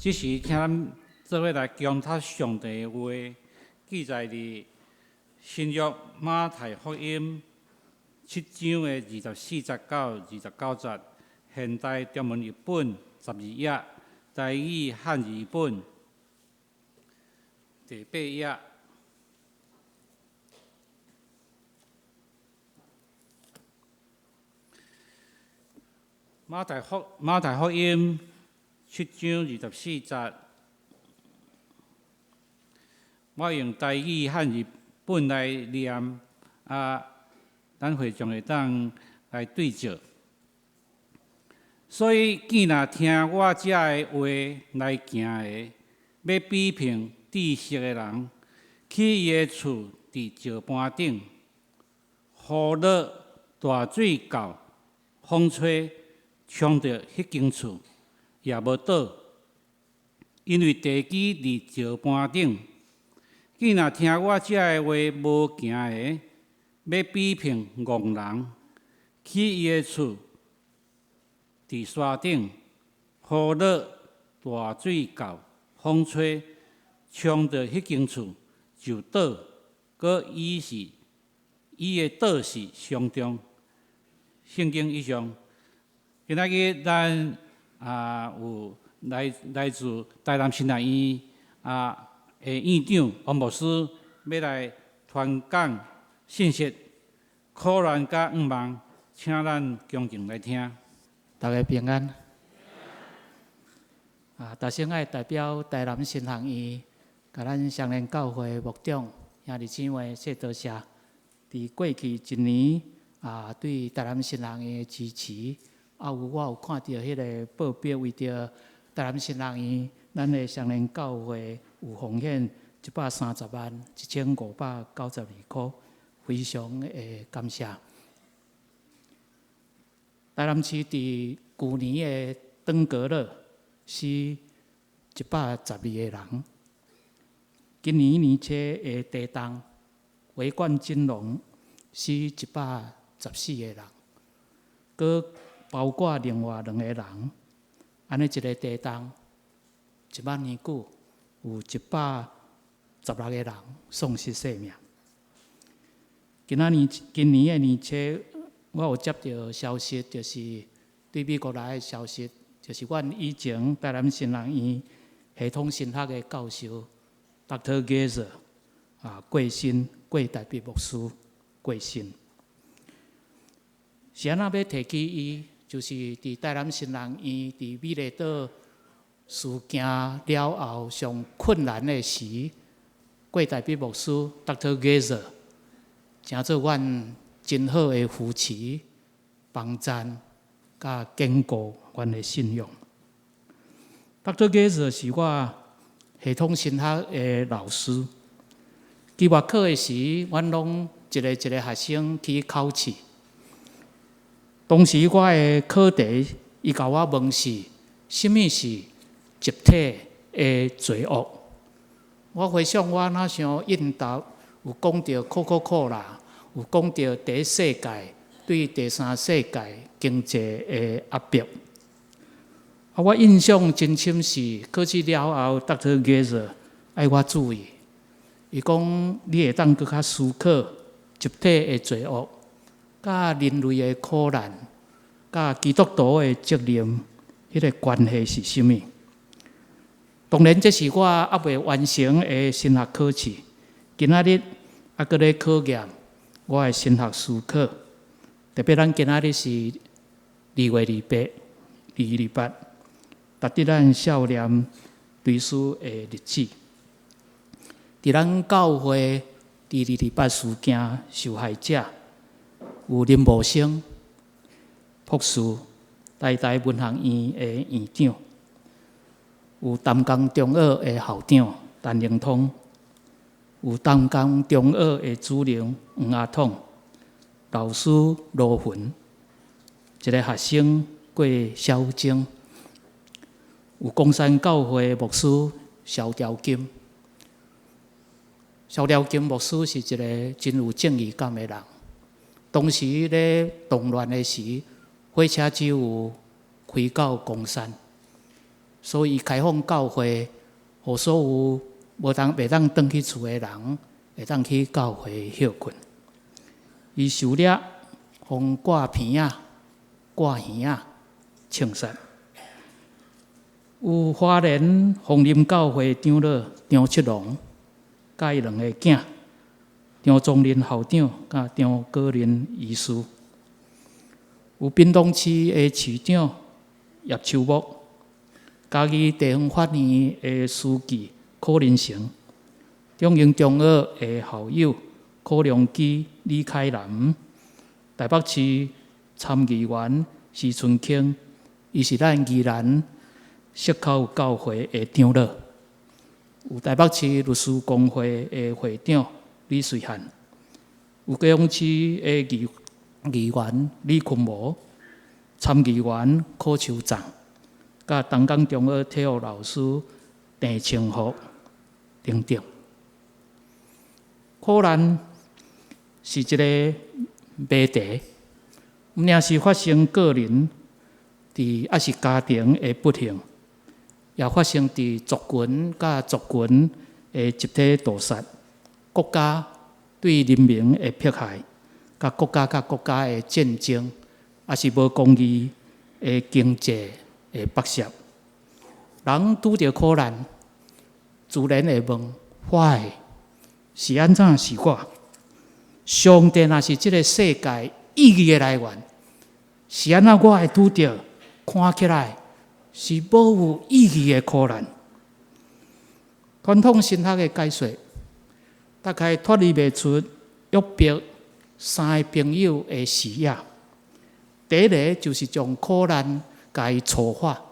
即时请咱做伙来强读上帝的话，记载伫新约马太福音7章的24节到29节，现代中文译本12页，台语汉语本第8页。马太福音7章24节，我用台语汉语本来念，咱会众会当来对照。所以，见若听我这的话来行的，要比评知识的人，去伊的厝伫石板顶，雨落大水到，风吹，冲着迄间厝，也无倒，因为地基伫石板顶。见若听我这的话无行的，要比评戆人，去伊的厝伫山顶，雨落大水到，风吹，冲着迄间厝就倒，搁伊的倒是上重。圣经以上，今仔日咱有来自台南新南医的院长王牧师要来传讲信息，苦难甲盼望，请咱恭敬来听。大家平安。大先爱代表台南新学院，甲咱双连教会牧长兄弟姊妹说多谢。伫过去一年对台南新学院的支持，我有看到迄个报表，为着台南新学院，咱的双连教会有奉献130万1592块，非常的感谢。台南市伫去年的登革热死112个人，今年年初的地动维冠金龙死114个人，佮包括另外2个人，安尼一个地动1万年久有116个人丧失性命。今年的年初，我有接到消息，就是对美国来的消息，就是阮以前台南新学院系统神学的教授 Dr. Gazer 过身，郭台北牧师过身。是安怎要提起伊？就是伫台南新学院伫美丽岛事件了后上困难的时，郭台北牧师 Dr. Gazer 诚做阮真好的扶持、帮赞，甲坚固阮的信仰。Dr. Gazer 是我系统神学的老师。期末考的时，阮拢一个学生去考试。当时我的考题，伊甲我问是：什么是集体的罪恶？我回想我那想应答，有讲到Coca-Cola，有讲到第一世界对第三世界经济的压迫。我印象真深是考试了后 ，Dr. Gazer 爱我注意，伊讲你会当搁较思考集体的罪恶，甲人类的苦难，甲基督徒的责任，迄个关系是甚物？当然，这是我还未完成的神学考试。今仔日还搁咧考验我的神学思考。特别咱今仔日是2月28，值得咱少年追思的日子。伫咱教会伫2月8事件受害者，有林茂生博士，台大文学院的院长，有淡江中学的校长陈灵通，有淡江中学的主任黄阿统，老师罗云，一个学生郭小晶，有公山教会牧师萧条金。萧条金牧师是一个真有正义感的人。当时咧动乱的时，火车只有开到公山，所以开放教会，互所有袂当转去厝的人，会当去教会休困。伊受了互挂片啊、挂耳啊、枪杀。有花莲枫林教会长老张七龙，甲伊两个囝，张宗仁校长甲张果仁医师。有屏东市的市长叶秋木，嘉义地方法院的书记柯仁成，中英中学的校友柯良基、李凯南，台北市参议员施春卿，伊是咱宜兰石口教会的长老，有台北市律师公会的会长李瑞汉，有高雄市的议员李坤模，参议员柯秋藏，甲东港中学体育老师郑清福等等。苦难是一个谜题，毋仅是发生个人也是家庭的不幸，也发生伫族群甲族群的集体屠杀，国家对人民的迫害，甲国家的战争，也是无公义的经济的剥削。人拄着苦难，自然会问：Why？ 是安怎是我？上帝若是这个世界意义的来源，是安怎我会拄着看起来是无有意义的苦难？传统神学的解说，大概脱离袂出约伯三个朋友的视野。第一个就是将苦难加以丑化。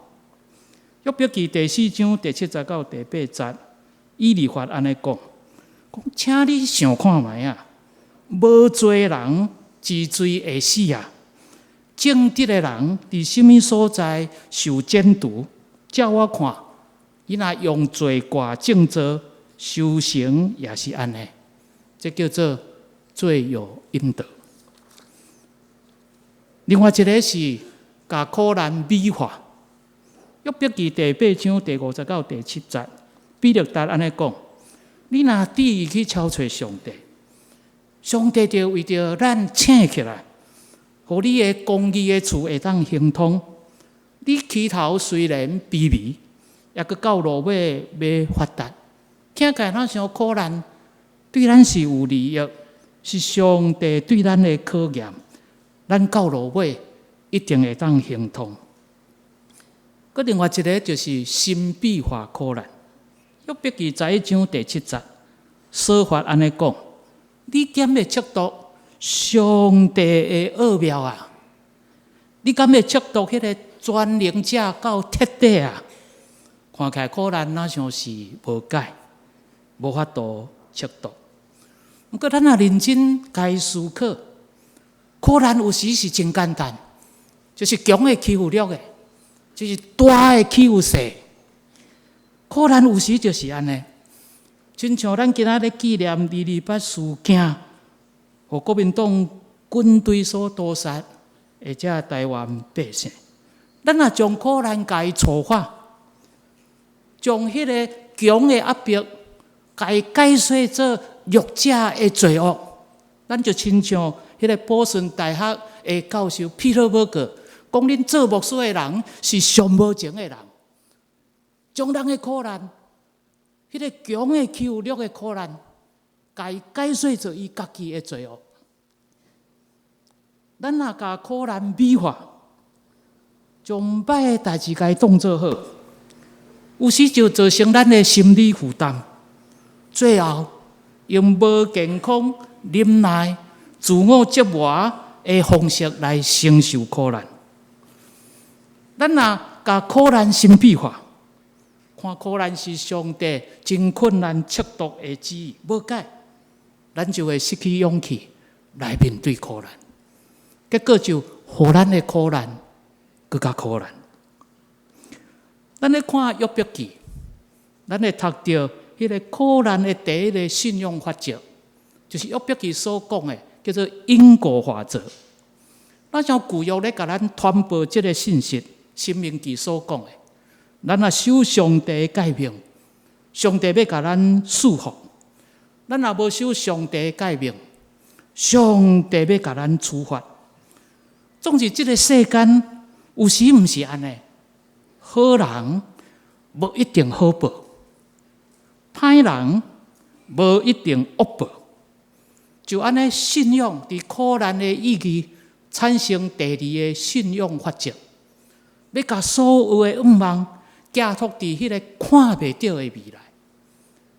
约伯记第4章第7节到第8节，以利法安尼讲：请你想看觅啊，无罪人治罪会死啊！正直的人伫什么所在受检读？照我看，伊若用罪挂正做，修行也是安尼。这叫做罪有应得。另外一个是把苦难美化。约伯记第8章第5节到第7节，比勒达安尼讲：你若旨意去超找上帝，上帝就为着咱醒起来，互你的公义的厝会当行通。你起头虽然卑微，也阁到落尾要发达。听起来咱想苦难，对咱是有利益，是上帝对咱的考验。咱到落尾一定会当行通。佮另外一个就是神秘化苦难。约伯记11章第7节，说法安尼讲：你点会测度上帝的奥妙啊？你敢会测度迄个全能者到彻底啊？看起来苦难哪像是无解，无法度测度。不过咱若认真该思考，苦难有时是真简单，就是强的欺负弱的，就是大的欺负小。苦难有时就是安尼，亲像咱今仔日纪念228事件，互国民党军队所屠杀，或者台湾百姓，咱若将苦难加以丑化，将迄个强的压迫加以解释做弱者的罪恶，咱就亲像迄个波士顿大学的教授皮特伯格讲，恁做牧师的人是上无情的人。将人的苦难，迄个强的欺负弱的苦难，加以解释做伊家己的罪恶。咱若甲苦难美化，将歹的代志甲伊当做好，有时就造成咱的心理负担，最后用无健康、忍耐、自我折磨的方式来承受苦难。咱若甲苦难神秘化，看苦难是上帝真困难测度的旨意，无解，咱就会失去勇气来面对苦难，结果就互咱的苦难更加苦难。咱咧看约伯记，咱会读到迄个苦难的第一个信用法则，就是约伯记所讲的叫做因果法则。咱像旧约咧，甲咱传播这个信息，申命记所讲的。咱若守上帝的诫命，上帝要甲咱束缚；咱若无守上帝的诫命，上帝要甲咱处罚。总是这个世间有时毋是安尼，好人无一定好报，歹人无一定恶报。就安尼，信仰伫苦难的意义产生第二个信仰法则，要甲所有的愿望寄托伫迄个看袂到的未来。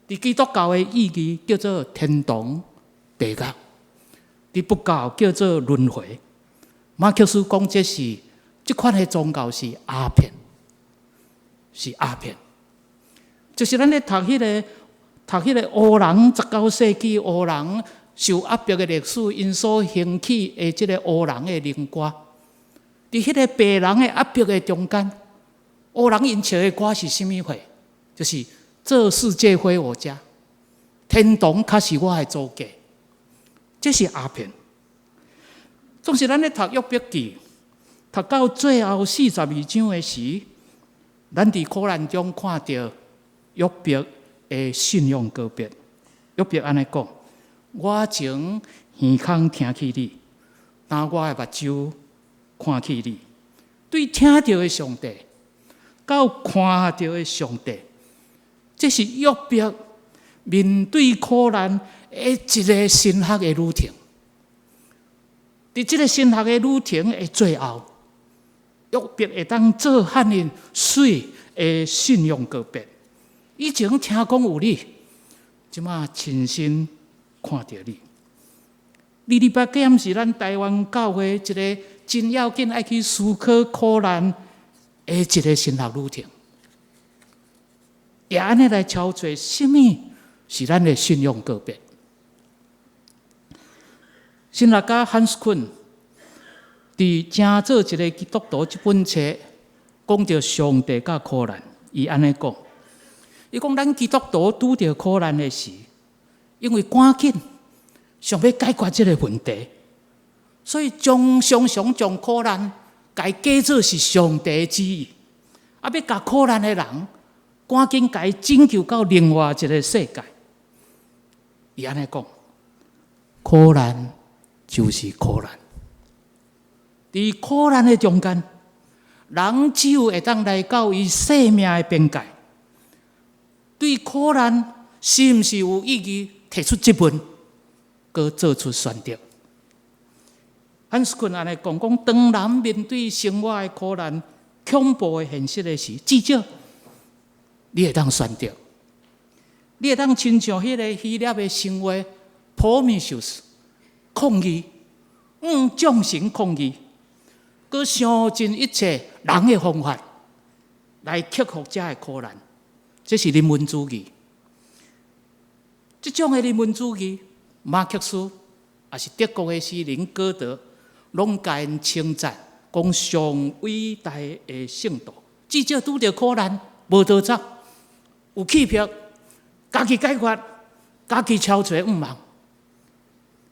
伫基督教的意义叫做天堂、地狱；伫佛教叫做轮回。马克思讲，这款的宗教是鸦片，是鸦片。就是咱咧读迄个黑人19世纪黑人受压迫的历史，因所兴起的即个黑人的灵歌，伫迄个白人的压迫的中间，黑人因唱的歌是甚物货？就是这世界非我家，天堂却是我的祖家。这是鸦片。总是咱咧读约伯记，读到最后42章的时，咱伫苦难中看到约伯的信仰告别。约伯安尼讲：我前耳孔听起你，但我的目睭看起你。对听到的上帝，到看到的上帝，这是约伯面对苦难的一个神学的旅程。伫这个神学的旅程的最后，约伯会当做汉人水的信仰告别。以前听讲有你，即马亲身看到你。200是咱台湾教会一个真要紧爱去思考苦难的一个神学旅程，也安尼来敲找什么是咱的信仰告别。神学家汉斯昆伫《正做一个基督徒》这本册讲到上帝甲苦难，伊安尼讲：伊讲咱基督徒拄着苦难的时，因为赶紧想要解决这个问题，所以常常将苦难改假做是上帝的旨意，啊，要甲苦难的人赶紧改拯救到另外一个世界。伊安尼讲，苦难就是苦难。伫苦难的中间，人只有会当来到伊生命的边界。对苦难是毋是有意义？提出质问，佮做出选择。汉斯昆安尼讲，当人面对生活的苦难、恐怖的现实的时，至少你会当选择，你会当亲像迄个希腊的神话 Prometheus 抗议，众神抗议。佮想尽一切人的方法来克服这的苦难，这是人文主义。这种的人文主义，马克思也是德国的诗人歌德，拢甲因称赞，讲上伟大的圣徒，至少拄着苦难，无逃走，有气魄，家己解决，家己敲找愿望，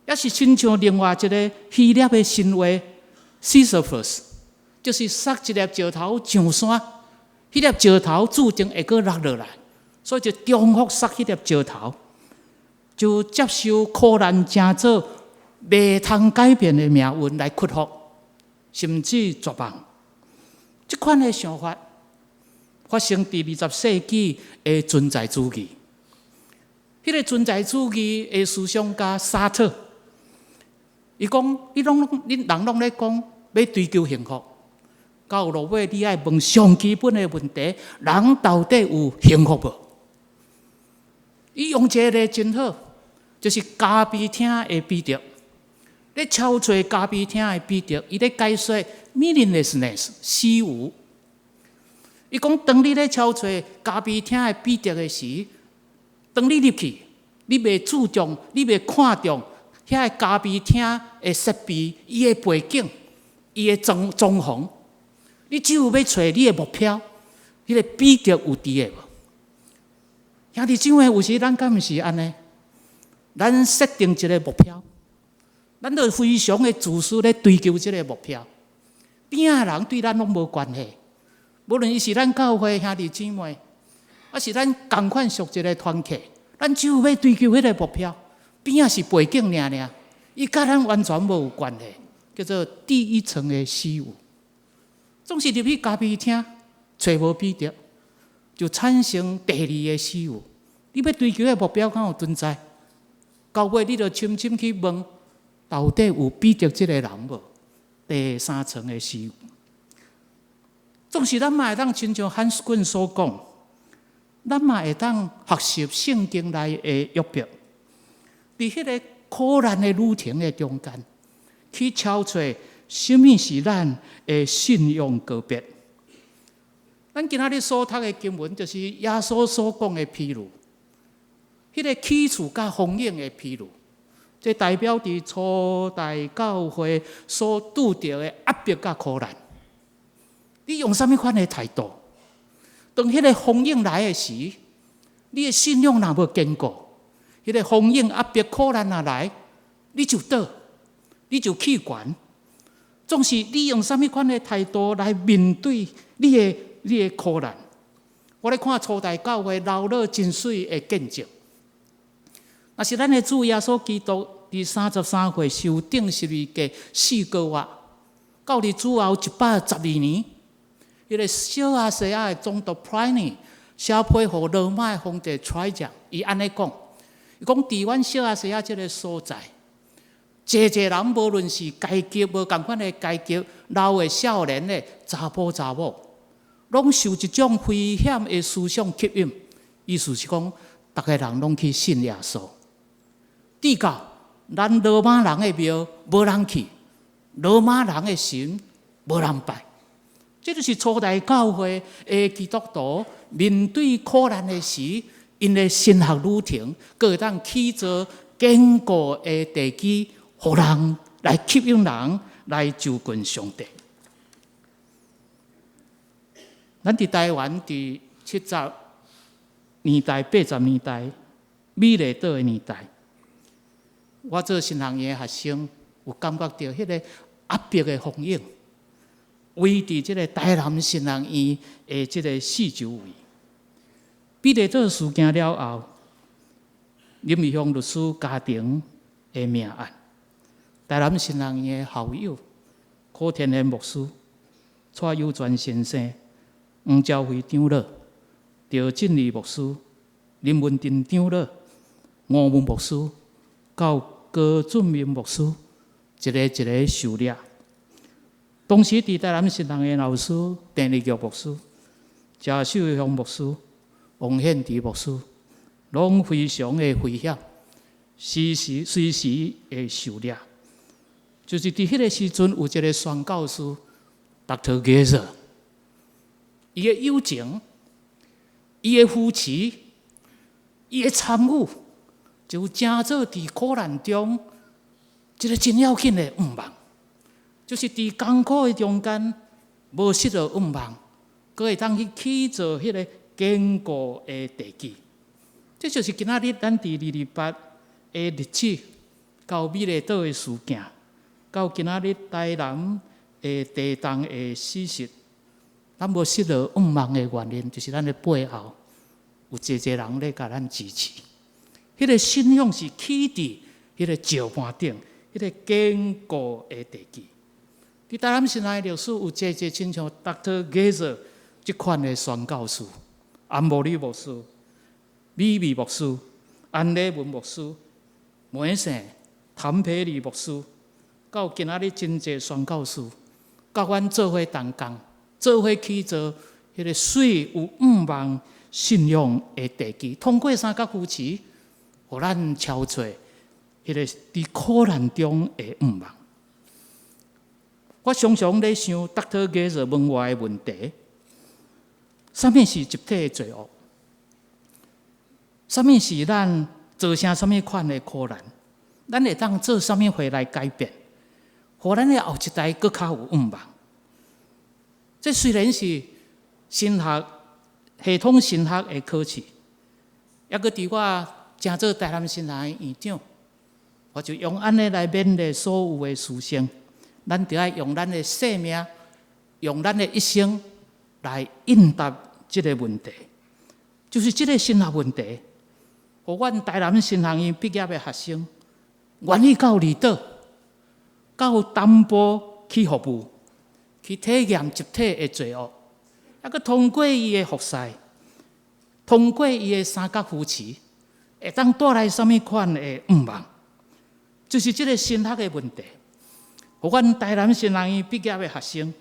也是亲像另外一个希腊的神话。Sisyphus 就是塞一粒石头上山，迄粒石头注定会落落来，所以就重复塞迄粒石头，就接受苦难，成做袂通改变的命运来克服，甚至绝望。这款的想法发生伫20世纪的存在主义。迄个存在主义的思想家沙特，伊讲，恁人拢咧讲要追求幸福，到落尾你爱问上基本的问题：人到底有幸福无？伊用一个真好，就是咖啡厅的彼得，咧敲找咖啡厅的彼得，伊咧解说 meaninglessness 虚无。伊讲，当你咧敲找咖啡厅的彼得的时，当你入去，你袂注重，你袂看重遐个咖啡厅的设备、伊的背景、伊的装潢，你只有要找你的目标，迄个彼得有伫的无？兄弟姊妹，有时咱敢毋是安尼？咱设定一个目标，咱就非常的自私咧追求这个目标。边仔人对咱拢无关系，无论伊是咱教会兄弟姊妹，还是咱同款属一个团体，咱只有要追求迄个目标，边仔是背景尔，伊甲咱完全无有关系，叫做第一层的虚无。总是入去咖啡厅，找无比着，就产生第二个虚无。你要追求的目标敢有存在？到尾你就深深去问，到底有比着这个人无？第三层的虚无。总是咱嘛会当亲像汉斯棍所讲，咱嘛会当学习圣经内的约伯，伫迄个苦难的旅程的中间，去找出什么是咱的信仰告别。咱今仔日所读的经文，就是耶稣所讲的披露，迄个起厝甲丰盈的披露，这代表伫初代教会所拄着的压迫甲苦难。你用什么款的态度？当迄个风影来的时，你的信仰若无坚固，迄个风影压迫苦难若来，你就倒，你就弃权。总是你用什么款的态度来面对你的苦难？我咧看初代教会老老真水的见证，那是咱的主耶稣基督伫33岁受定12个4个月，到伫主后112年。迄个小亚细亚的总督 Pliny 写批予罗马的皇帝 Trajan， 伊安尼讲，伊讲伫阮小亚细亚这个所在，济人无论是阶级无同款的阶级，老的少年的查甫查某，拢受一种危险的思想吸引。意思是讲，逐个人拢去信耶稣。至到咱罗马人的庙无人去，罗马人的神无人拜。这就是初代教会的基督徒面对苦难的时，因的神学旅程，佫会当起做坚固的地基，互人来吸引人来就近上帝。咱伫台湾伫70年代、80年代、美丽岛的年代，我做新学院的学生，有感觉到迄个压迫的风影。围伫即个台南新学院的即个四周围，比例岛事件了后，林义雄律师家庭的命案，台南新学院的校友柯天恩牧师、蔡友全先生、黄朝辉长老、赵振利牧师、林文珍长老、吴文牧师，到高俊明牧师，一个一个受掠。当时伫台南新学院老师郑立玉牧师、谢秀雄牧师、王宪trí牧师，拢非常的危险，随时会受掠。就是伫迄个时阵，有一个宣教师 Dr. Gazer， 伊的友情、伊的扶持、伊的参与，就正做伫苦难中一个真要紧的愿望。就是伫艰苦的中间，无失落愿望，佫会当去起做迄个坚固的地基。这就是今仔日咱伫228的日子，到美丽岛的事件，到今仔日台南的地动的事实，咱无失落愿望的原因，就是咱的背后有济人咧甲咱支持。迄个信仰是起伫迄个石盘顶，迄个坚固的地基。伫台南新学历史有济亲像 Dr. Gazer 即款的宣教师，安摩利牧师、米米牧师、安礼文牧师、梅圣、谭培利牧师，到今仔日真济宣教师，甲阮做伙同工，做伙去做迄个水有愿望信仰的地基，通过三角扶持，互咱超出迄个伫苦难中的愿望。我常常咧想 Dr. Gazer 问我的问题：什么是集体的罪恶？什么是咱造成什么款的苦难？咱会当做什么回来改变？互咱的后一代更较有愿望。这虽然是神学系统神学的考试，抑搁伫我正做台南新学院院长，我就用安尼来勉励所有的师生。咱就要用咱的生命，用咱的一生来应答这个问题，就是这个神学问题。互阮台南新学院毕业的学生，愿意到离岛、到东部去服务，去体验集体的罪恶，还佫通过伊的服侍，通过伊的三角扶持，会当带来什么款的愿望？就是这个神学的问题。互阮台南新学院毕业的学生，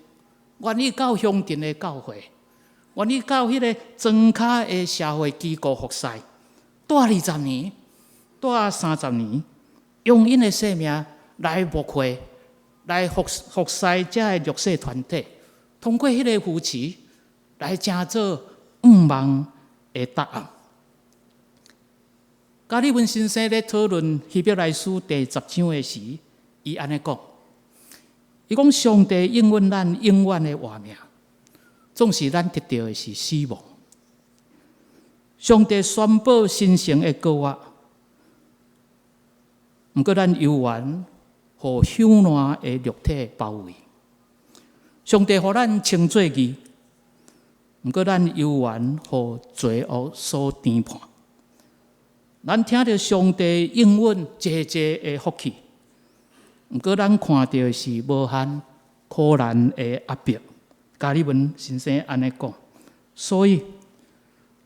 愿意到乡镇的教会，愿意到迄个庄脚的社会机构服侍。带20年，带30年，用因的生命来牧会，来服侍这个弱势团体，通过迄个扶持，来成做愿望的答案。加里文先生咧讨论希伯来书第10章的时，伊安尼讲：伊讲上帝应允咱永远的活命，总是咱得到的是死亡。上帝宣布神圣的国约，毋过咱犹原互朽烂的肉体包围。上帝互咱称做义，毋过咱犹原互罪恶所颠盘。咱听到上帝应允济济的福气，毋过咱看到的是无限苦难的压迫。加里文先生安尼讲，所以。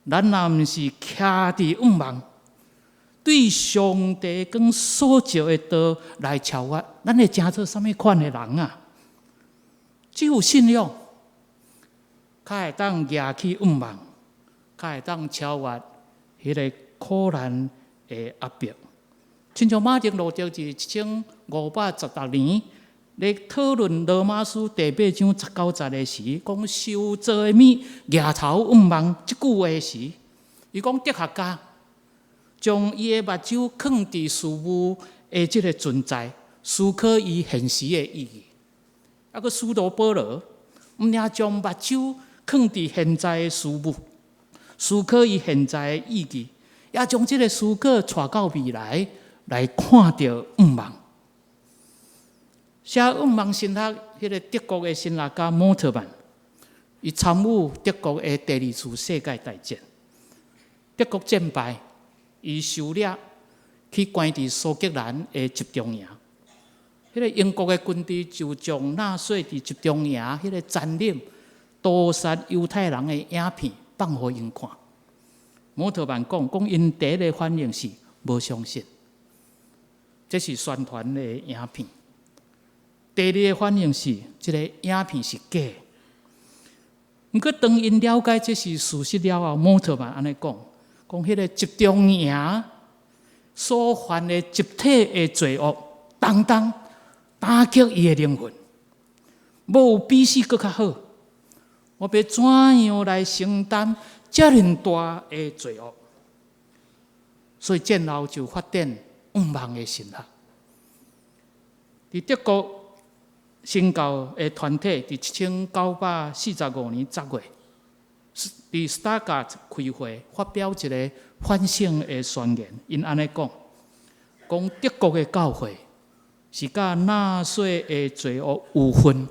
咱若毋是徛伫愿望，对上帝跟所照的道来超越，咱会成做什么款的人啊？只有信仰，才会当举起愿望，才会当超越迄个苦难的压迫。亲像马丁路德是1516年，咧讨论罗马书第8章19节的时，讲受造的物举头愿望即句话时，伊讲哲学家将伊的目睭放伫事物的即个存在，思考伊现实的意义。啊，个使徒保罗毋领将目睭放伫现在的事物，思考伊现在的意义，也将即个思考带到未来，来看到愿望。写愿望神学迄个德国的神学家摩特曼，伊参与德国的第2次世界大战，德国战败，伊受掠去关伫苏格兰的集中营。迄个英国的军队就将纳粹伫集中营迄个残忍屠杀犹太人的影片放互因看。摩特曼讲因第一个反应是无相信，这是宣传的影片。第二个反应是，这个影片是假的。毋过，当因了解这是事实了后，摩特曼安尼讲，迄个集中营所犯的集体的罪恶，当打击伊的灵魂，无有比死更较好。我要怎样来承担遮尔大的罪恶？所以战后就发展愿望的神学。伫德国新教的团体伫1945年10月，伫斯塔加开会发表一个反省的宣言。因安尼讲德国的教会是甲纳粹的罪恶有份，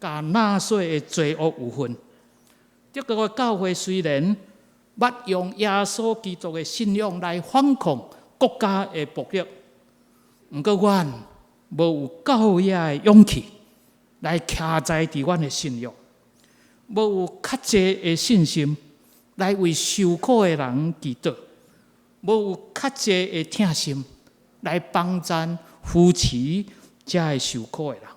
甲纳粹的罪恶有份。德国的教会虽然捌用耶稣基督的信仰来反抗国家的暴力，毋过阮无有够野的勇气来徛在伫阮的信仰，无有较济的信心来为受苦的人祈祷，无有较济的疼心来帮赞扶持遮个受苦的人。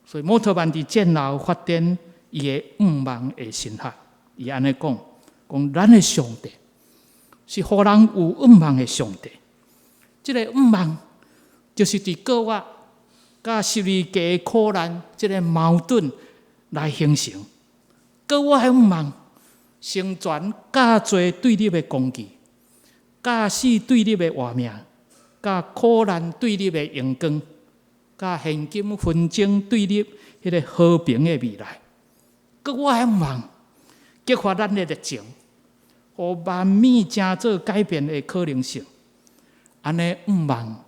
所以摩特曼伫战后发展伊的愿望的神学，伊安尼讲咱的上帝是互人有愿望的上帝。这个愿望就是伫国约甲十字架的苦难这个矛盾来形成。国约的愿望成全甲罪对立的攻击，甲死对立的活命，甲苦难对立的荣光，甲现今纷争对立迄个和平的未来。国约的愿望激发咱的热情，互万米成做改变的可能性。安尼愿望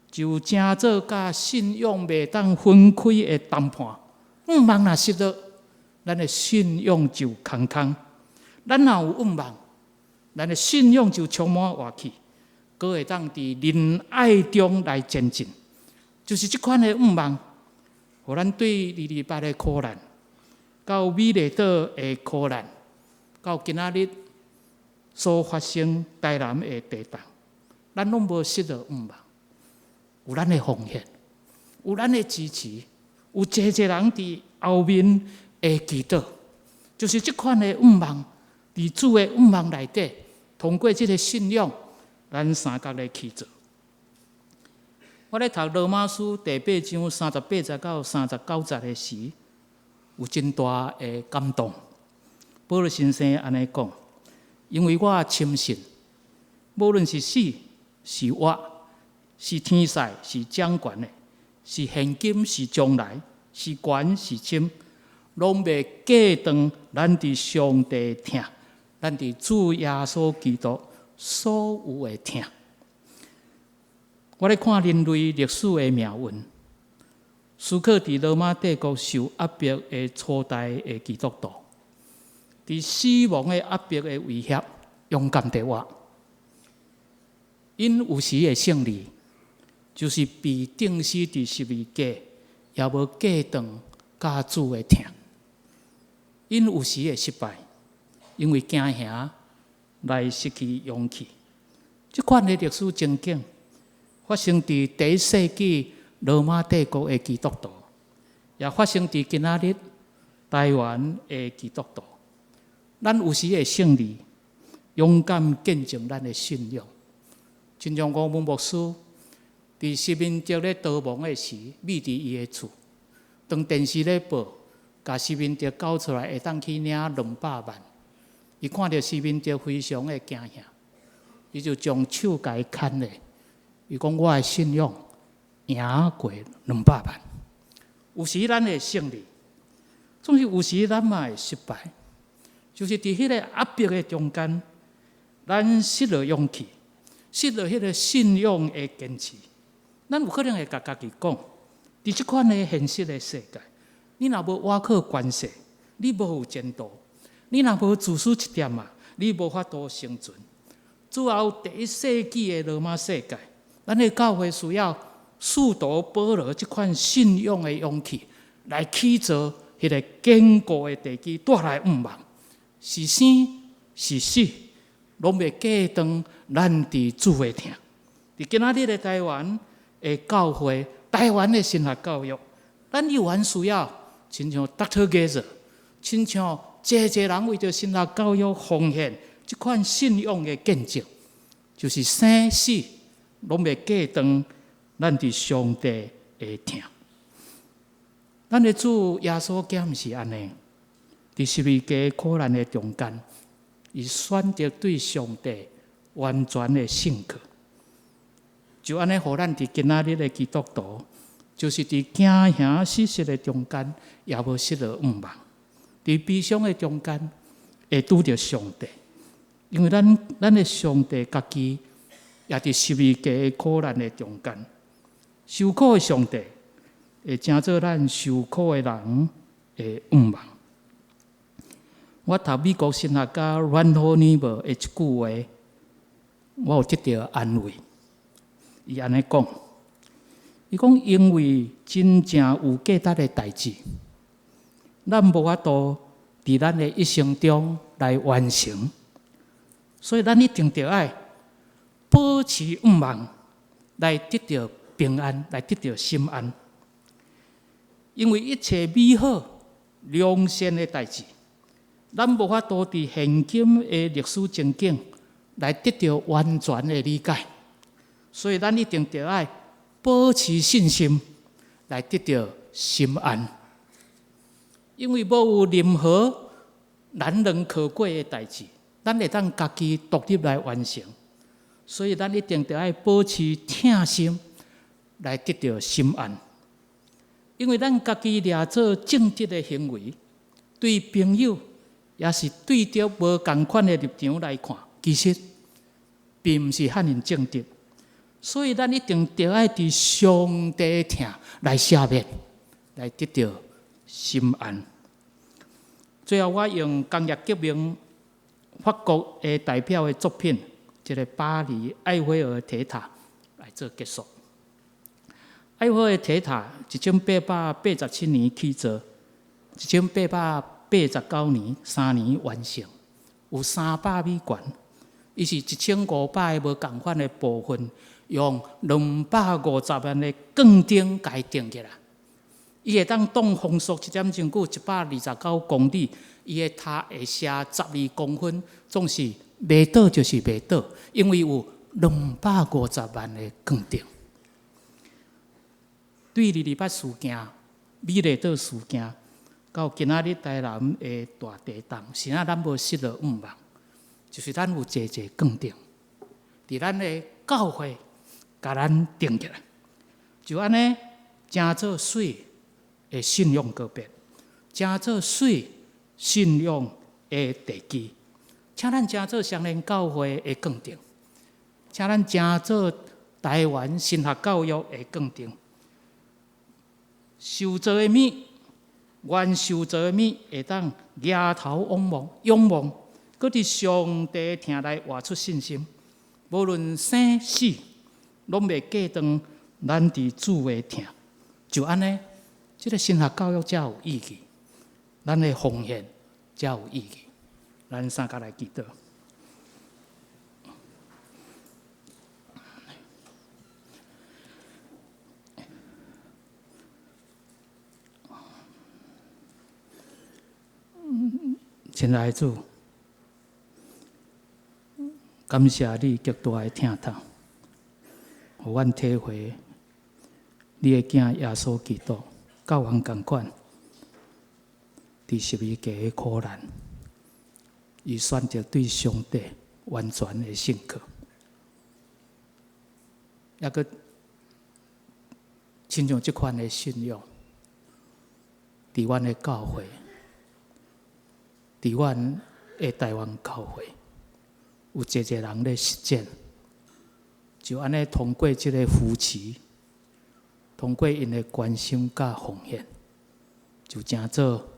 就成做甲信仰袂当分开的谈判。愿望若失落，咱的信仰就空空。咱若有愿望，咱的信仰就充满活气，阁会当伫仁爱中来前进。就是这款的愿望，互咱对228的苦难，到美丽岛的苦难，到今仔日所发生台南的地震，咱拢无失落愿望。有咱的奉献，有咱的支持，有济人伫后面会祈祷，就是这款的愿望，伫主的愿望内底，通过这个信仰，咱三角来去做。我咧读罗马书第8章38节到39节的时，有真大的感动。保罗先生安尼讲：因为我深信，无论是死是活，是天使，是掌权的，是现今，是将来，是悬是深，拢袂隔断咱伫上帝听，咱伫主耶稣基督所有的听。我咧看人类历史的命运，思考伫罗马帝国受压迫的初代的基督徒，伫死亡的压迫的威胁，勇敢地活，因有时的胜利。就是被钉死伫十字架，也无隔断家主的听。因有时会失败，因为惊吓来失去勇气。这款的历史情景发生伫第1世纪罗马帝国的基督徒，也发生伫今仔日台湾的基督徒。咱有时会胜利，勇敢见证咱的信仰。亲像吴牧师。伫10民族咧逃亡的时，秘伫伊的厝，当电视咧报，甲10民族搞出来，会当去领200万。伊看到10民族非常的惊吓，伊就将手甲伊牵咧。伊讲：我的信仰赢过200万。有时咱会胜利，总是有时咱嘛会失败。就是伫迄个压迫的中间，咱失了勇气，失了迄个信仰的坚持。咱有可能会甲家己讲，伫即款的现实的世界，你若无倚靠关系，你无有前途；你若无自私一点啊，你无法度生存。主后第1世纪的罗马世界，咱的教会需要使徒保罗即款信仰的勇气，来起造迄个坚固的地基，带来愿望，是生是死，拢袂隔断咱伫主的听。伫今仔日的台湾。的教会，台湾的神学教育，咱依然需要，亲像 Dr. Gazer， 亲像济人为着神学教育奉献，这款信仰的见证，就是生死拢袂隔断，咱伫上帝的听。咱的主耶稣基督是安尼，伫十字架苦难的中间，伊选择对上帝完全的信靠。就安尼，互咱伫今仔日的基督徒，就是伫惊吓死失的中间，也无失了愿望；伫悲伤的中间，会拄着上帝。因为咱的上帝家己也伫十字架的苦难的中间，受苦的上帝会成做咱受苦的人的愿望。我读美国神学家 Randall Niebuhr 的一句话，我有得到安慰。伊安尼讲，伊讲因为真正有价值的代志，咱无法度伫咱的一生中来完成，所以咱一定得爱保持愿望，来得到平安，来得到心安。因为一切美好、良善的代志，咱无法度伫现今的历史情景来得到完全的理解。所以，咱一定得爱保持信心，来得到心安。因为无有任何难能可贵的代志，咱会当家己独立来完成。所以，咱一定得爱保持疼心，来得到心安。因为咱家己掠做正直的行为，对朋友也是对着无同款的立场来看，其实并不是遐尼正直。所以，咱一定得爱伫上帝听来赦免，来得到心安。最后，我用工业革命法国的代表的作品，即个巴黎埃菲尔铁塔来做结束。埃菲尔铁塔1887年起造，1889年3年完成，有300米悬。伊是1500个无共款的部分，用250万的钢钉改定起来。伊会当挡风速1点钟久，129公里。伊的塔会斜12公分，总是袂倒就是袂倒，因为有250万的钢钉。对228事件、美丽岛事件，到今仔日台南的大地震，是咱无失了5万，就是咱有济钢钉，伫咱的教会甲咱定起来，就安尼真做水的信仰告别，真做水信仰的地基，请咱真做双连教会的钢钉，请咱真做台湾神学教育的钢钉。受造的物，原受造的物会当抬头仰望，搁伫上帝听来活出信心。无论生死，拢袂隔断咱伫主的听。就安尼，这个神学教育才有意义，咱的奉献才有意义。咱三甲来祈祷。亲爱的主，感谢你极大的疼痛，互阮体会你的囝耶稣基督，教阮同款，伫十字架的苦难，伊选择对上帝完全的信靠，抑阁亲像即款的信仰，伫阮的教会。伫阮的台湾教会，有济人咧实践，就安尼通过即个扶持，通过因的关心甲奉献，就成做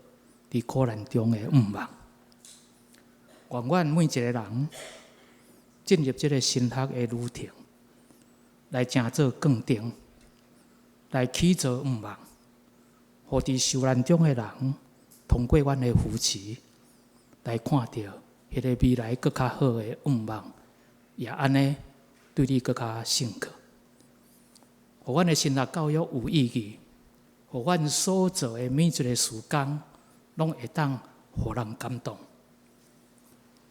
伫苦难中的5望。愿阮每一个人进入即个神学的旅程，来成做钢钉，来起造5望，互伫受难中的人通过阮的扶持。来看到迄个未来更较好的愿望，也安尼对你更较深刻，互阮的神学教育有意义，互阮所做的每一个事工，拢会当互人感动。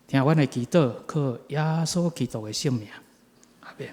听阮的祈祷，靠耶稣基督的圣名，阿门。